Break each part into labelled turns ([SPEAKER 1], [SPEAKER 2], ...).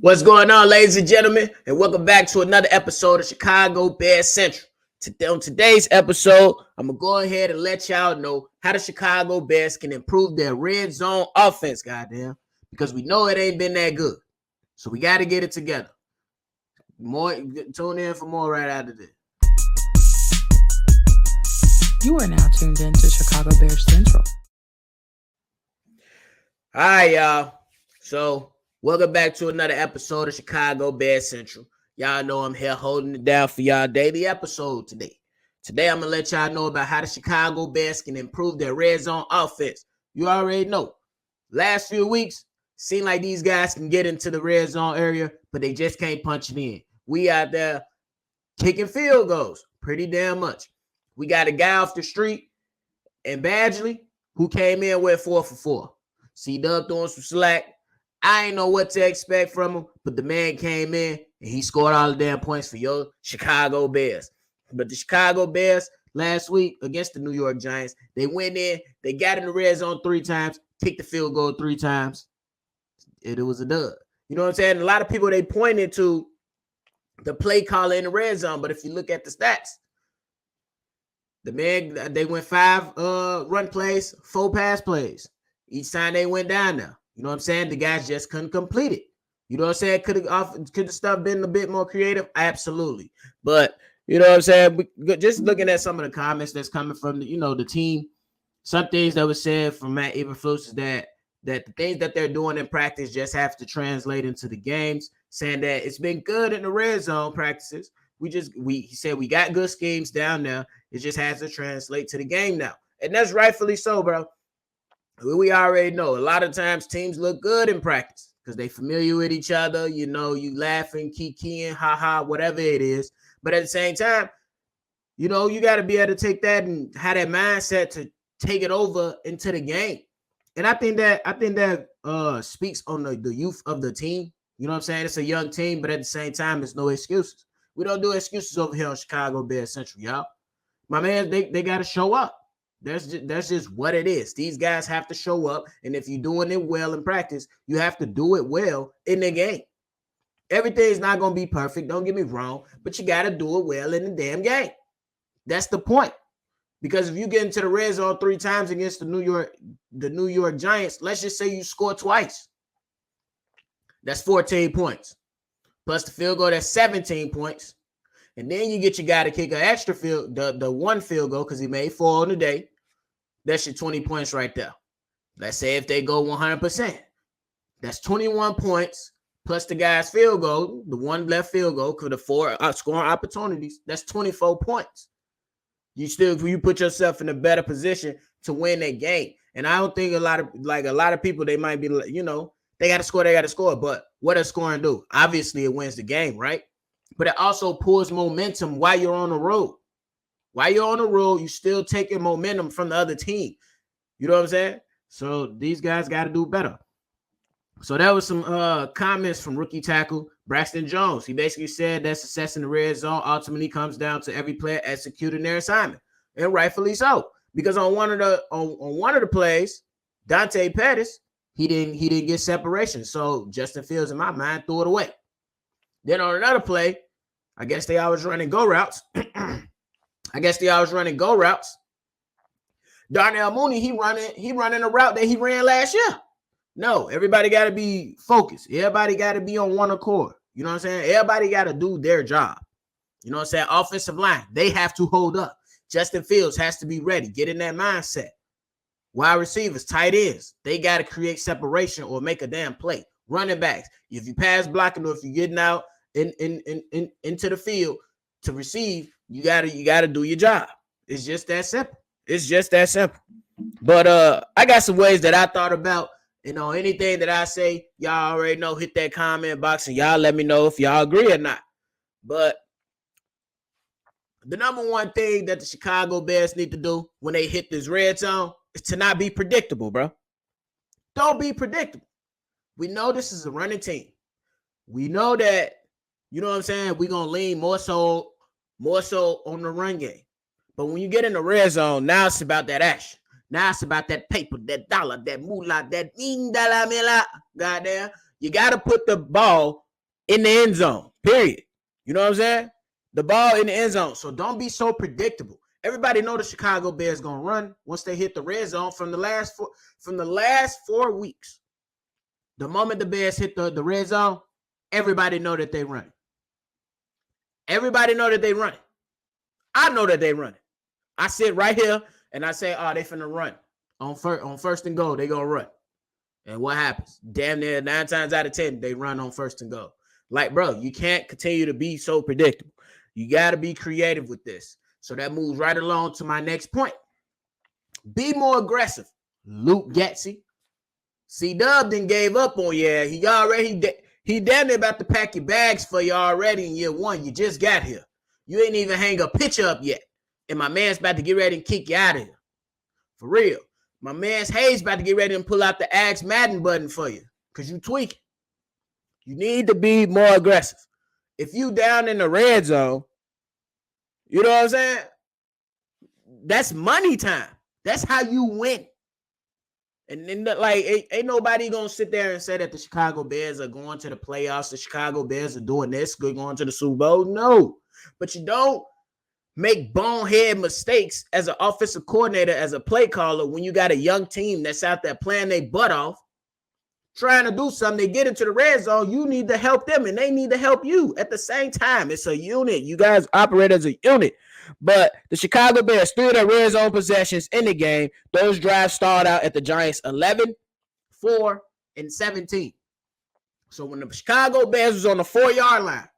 [SPEAKER 1] What's going on, ladies and gentlemen, and welcome back to another episode of Chicago Bears Central. On today's episode, I'm going to go ahead and let y'all know how the Chicago Bears can improve their red zone offense, goddamn, because we know it ain't been that good. So we got to get it together. Tune in for more right after this.
[SPEAKER 2] You are now tuned in to Chicago Bears Central.
[SPEAKER 1] All right, y'all. So welcome back to another episode of Chicago Bears Central. Y'all know I'm here holding it down for y'all daily episode today. Today, I'm going to let y'all know about how the Chicago Bears can improve their red zone offense. You already know. Last few weeks, seemed like these guys can get into the red zone area, but they just can't punch it in. We out there kicking field goals pretty damn much. We got a guy off the street in Badgley who came in with 4 for 4. C-Dub throwing some slack. I ain't know what to expect from him, but the man came in and he scored all the damn points for your Chicago Bears. But the Chicago Bears last week against the New York Giants, they went in, they got in the red zone 3 times, kicked the field goal 3 times. It was a dub. You know what I'm saying? A lot of people, they pointed to the play caller in the red zone, but if you look at the stats, the man, they went 5 run plays, 4 pass plays. Each time they went down there. You know what I'm saying? The guys just couldn't complete it. You know what I'm saying? Could the stuff been a bit more creative? Absolutely. But, you know what I'm saying? Just looking at some of the comments that's coming from the team, some things that was said from Matt Eberflus is that the things that they're doing in practice just have to translate into the games, saying that it's been good in the red zone practices. He said we got good schemes down there. It just has to translate to the game now. And that's rightfully so, bro. We already know a lot of times teams look good in practice because they familiar with each other. You know, you laughing, kikiing, ha-ha, whatever it is. But at the same time, you know, you got to be able to take that and have that mindset to take it over into the game. And I think that speaks on the youth of the team. You know what I'm saying? It's a young team, but at the same time, it's no excuses. We don't do excuses over here on Chicago Bears Central, y'all. My man, they got to show up. That's just what it is. These guys have to show up, and if you're doing it well in practice, you have to do it well in the game. Everything's not going to be perfect, don't get me wrong, but you got to do it well in the damn game. That's the point. Because if you get into the red zone 3 times against the New York Giants, let's just say you score twice. That's 14 points. Plus the field goal, that's 17 points. And then you get your guy to kick an extra the 1 field goal because he made 4 on the day. That's your 20 points right there. Let's say if they go 100%, that's 21 points plus the guy's field goal, the 1 left field goal, because the 4 scoring opportunities, that's 24 points. You put yourself in a better position to win that game. And I don't think a lot of people, they might be, they got to score. But what does scoring do? Obviously, it wins the game, right? But it also pulls momentum while you're on the road. While you're on the road, you still taking momentum from the other team. You know what I'm saying? So these guys got to do better. So that was some comments from rookie tackle Braxton Jones. He basically said that success in the red zone ultimately comes down to every player executing their assignment, and rightfully so. Because on one of the plays, Dante Pettis, he didn't get separation. So Justin Fields, in my mind, threw it away. Then on another play, I guess they always running go routes. Darnell Mooney, he running a route that he ran last year. No, everybody got to be focused. Everybody got to be on one accord. You know what I'm saying? Everybody got to do their job. You know what I'm saying? Offensive line, they have to hold up. Justin Fields has to be ready. Get in that mindset. Wide receivers, tight ends, they got to create separation or make a damn play. Running backs, if you pass blocking or if you're getting out into the field to receive, you gotta do your job. It's just that simple. But I got some ways that I thought about. Anything that I say, y'all already know, hit that comment box and y'all let me know if y'all agree or not. But the number one thing that the Chicago Bears need to do when they hit this red zone is to not be predictable, bro. Don't be predictable. We know this is a running team. We know that, you know what I'm saying, we're going to lean more so on the run game. But when you get in the red zone, now it's about that action. Now it's about that paper, that dollar, that moolah, that dollar. Goddamn. You got to put the ball in the end zone, period. You know what I'm saying? The ball in the end zone. So don't be so predictable. Everybody know the Chicago Bears going to run once they hit the red zone from the last 4 weeks. The moment the Bears hit the red zone, everybody know that they run. Everybody know that they run. I know that they run. I sit right here and I say, oh, they finna run. On first and goal, they gonna run. And what happens? Damn near 9 times out of 10, they run on first and goal. Like, bro, you can't continue to be so predictable. You got to be creative with this. So that moves right along to my next point. Be more aggressive. Luke Getsy. C-Dub done gave up on you. He damn near about to pack your bags for you already in year 1. You just got here. You ain't even hang a picture up yet. And my man's about to get ready and kick you out of here. For real. My man's Hayes about to get ready and pull out the Ask Madden button for you. Because you tweaking. You need to be more aggressive. If you down in the red zone, you know what I'm saying? That's money time. That's how you win. And then, like, ain't nobody going to sit there and say that the Chicago Bears are going to the playoffs. The Chicago Bears are doing this, going to the Super Bowl. No. But you don't make bonehead mistakes as an offensive coordinator, as a play caller, when you got a young team that's out there playing their butt off, trying to do something. They get into the red zone. You need to help them, and they need to help you at the same time. It's a unit. You guys operate as a unit. But the Chicago Bears, 3 of their red zone possessions in the game, those drives start out at the Giants 11, 4, and 17. So when the Chicago Bears was on the 4-yard line,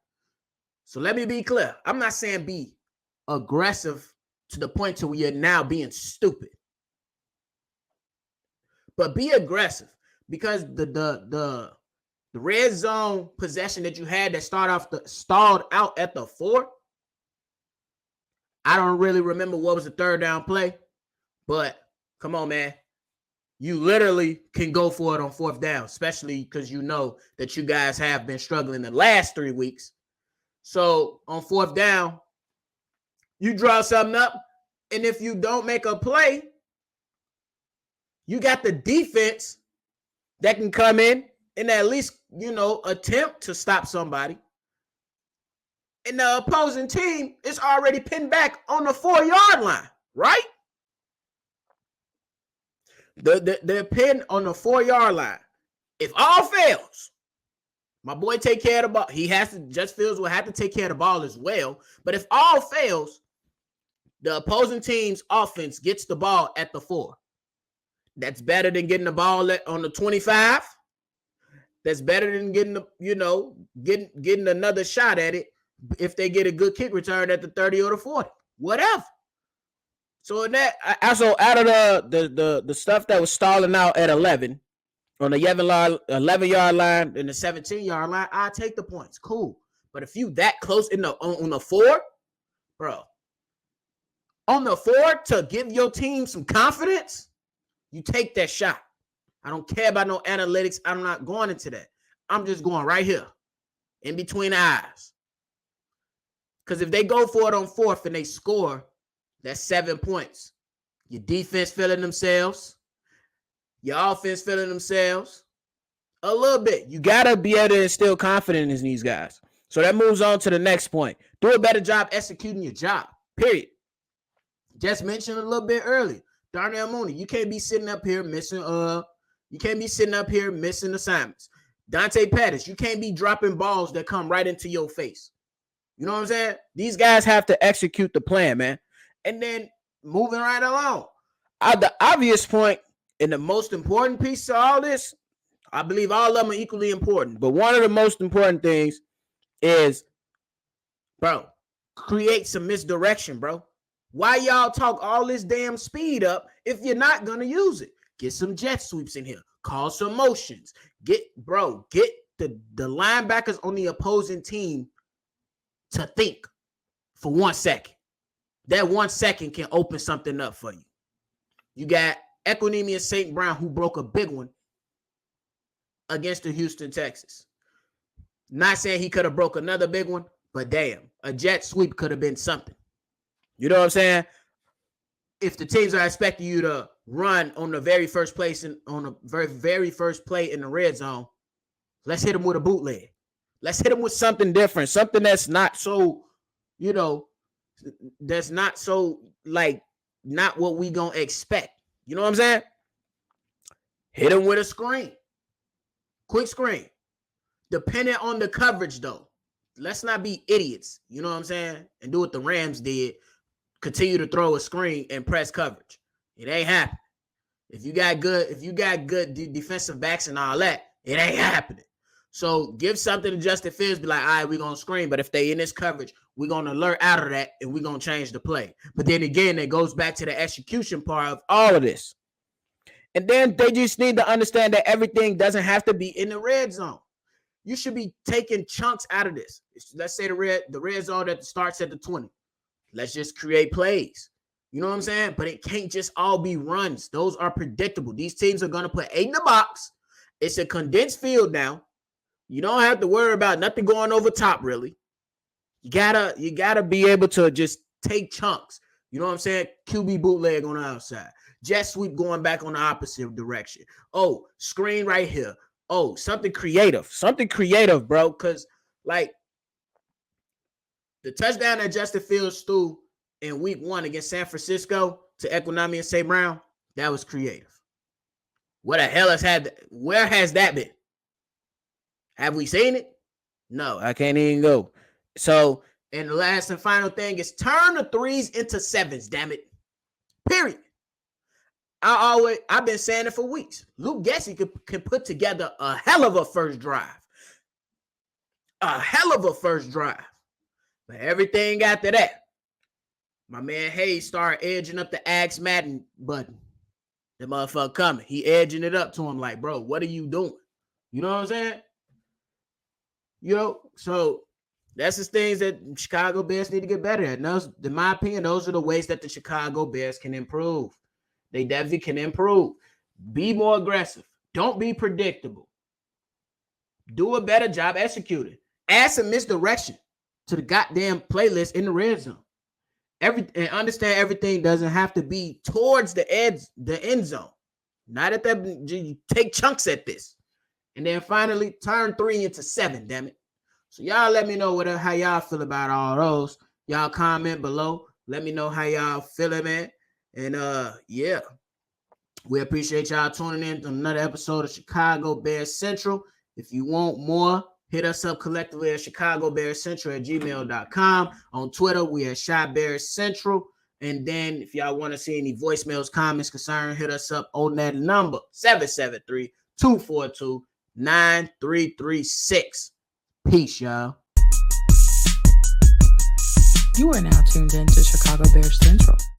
[SPEAKER 1] so let me be clear. I'm not saying be aggressive to the point to where you're now being stupid. But be aggressive, because the red zone possession that you had that stalled out at the 4, I don't really remember what was the third down play, but come on, man. You literally can go for it on 4th down, especially because you know that you guys have been struggling the last 3 weeks. So on 4th down, you draw something up, and if you don't make a play, you got the defense that can come in and at least, attempt to stop somebody. And the opposing team is already pinned back on the 4-yard line, right? They're pinned on the 4-yard line. If all fails, my boy take care of the ball. Just Fields will have to take care of the ball as well. But if all fails, the opposing team's offense gets the ball at the 4. That's better than getting the ball on the 25. That's better than getting getting another shot at it if they get a good kick return at the 30 or the 40. Whatever. So in that, also out of the stuff that was stalling out at 11 on the 11-yard line and the 17-yard line, I take the points. Cool. But if you that close on the 4, bro, on the 4 to give your team some confidence, you take that shot. I don't care about no analytics. I'm not going into that. I'm just going right here in between the eyes. Because if they go for it on 4th and they score, that's 7 points. Your defense feeling themselves. Your offense feeling themselves. A little bit. You got to be able to instill confidence in these guys. So that moves on to the next point. Do a better job executing your job. Period. Just mentioned a little bit earlier. Darnell Mooney, you can't be sitting up here missing assignments. Dante Pettis, you can't be dropping balls that come right into your face. You know what I'm saying? These guys have to execute the plan, man. And then moving right along. The obvious point and the most important piece of all this, I believe all of them are equally important. But one of the most important things is, bro, create some misdirection, bro. Why y'all talk all this damn speed up if you're not going to use it? Get some jet sweeps in here. Call some motions. Get the linebackers on the opposing team to think for 1 second. That 1 second can open something up for you. You got Equinemius St. Brown, who broke a big one against the Houston Texans. Not saying he could have broke another big one, but damn, a jet sweep could have been something. You know what I'm saying? If the teams are expecting you to run on the very first play in the red zone, Let's hit them with a bootleg. Let's hit them with something different, something that's not so, that's not so like not what we gonna expect. You know what I'm saying? Hit them with a screen, quick screen. Depending on the coverage, though, let's not be idiots. You know what I'm saying? And do what the Rams did. Continue to throw a screen and press coverage. It ain't happening. If you got good defensive backs and all that, it ain't happening. So give something to Justin Fields. Be like, all right, we're going to screen. But if they in this coverage, we're going to alert out of that and we're going to change the play. But then again, it goes back to the execution part of all of this. And then they just need to understand that everything doesn't have to be in the red zone. You should be taking chunks out of this. Let's say the red zone that starts at the 20. Let's just create plays. You know what I'm saying? But it can't just all be runs. Those are predictable. These teams are going to put 8 in the box. It's a condensed field now. You don't have to worry about nothing going over top, really. You gotta be able to just take chunks. You know what I'm saying? QB bootleg on the outside. Jet sweep going back on the opposite direction. Oh, screen right here. Oh, something creative, bro. Because, like, the touchdown that Justin Fields threw in week 1 against San Francisco to Equinami and St. Brown, that was creative. What the hell where has that been? Have we seen it? No, I can't even go. So, and the last and final thing is turn the 3s into 7s, damn it. Period. I've been saying it for weeks. Luke Gessie can put together a hell of a first drive. But everything after that, my man Hayes started edging up the Ask Madden button. The motherfucker coming. He edging it up to him like, bro, what are you doing? You know what I'm saying? So that's the things that Chicago Bears need to get better at. And those, in my opinion, those are the ways that the Chicago Bears can improve. They definitely can improve. Be more aggressive. Don't be predictable. Do a better job executing. Add some misdirection to the goddamn playlist in the red zone. And understand everything doesn't have to be towards the end zone. Not at that. You take chunks at this. And then finally, turn 3 into 7, damn it. So y'all let me know how y'all feel about all those. Y'all comment below. Let me know how y'all feeling, man. And yeah, we appreciate y'all tuning in to another episode of Chicago Bears Central. If you want more, hit us up collectively at chicagobearscentral@gmail.com. On Twitter, we are Shy Bears Central. And then if y'all want to see any voicemails, comments, concerns, hit us up on that number, 773-242-9336. Peace, y'all.
[SPEAKER 2] You are now tuned in to Chicago Bears Central.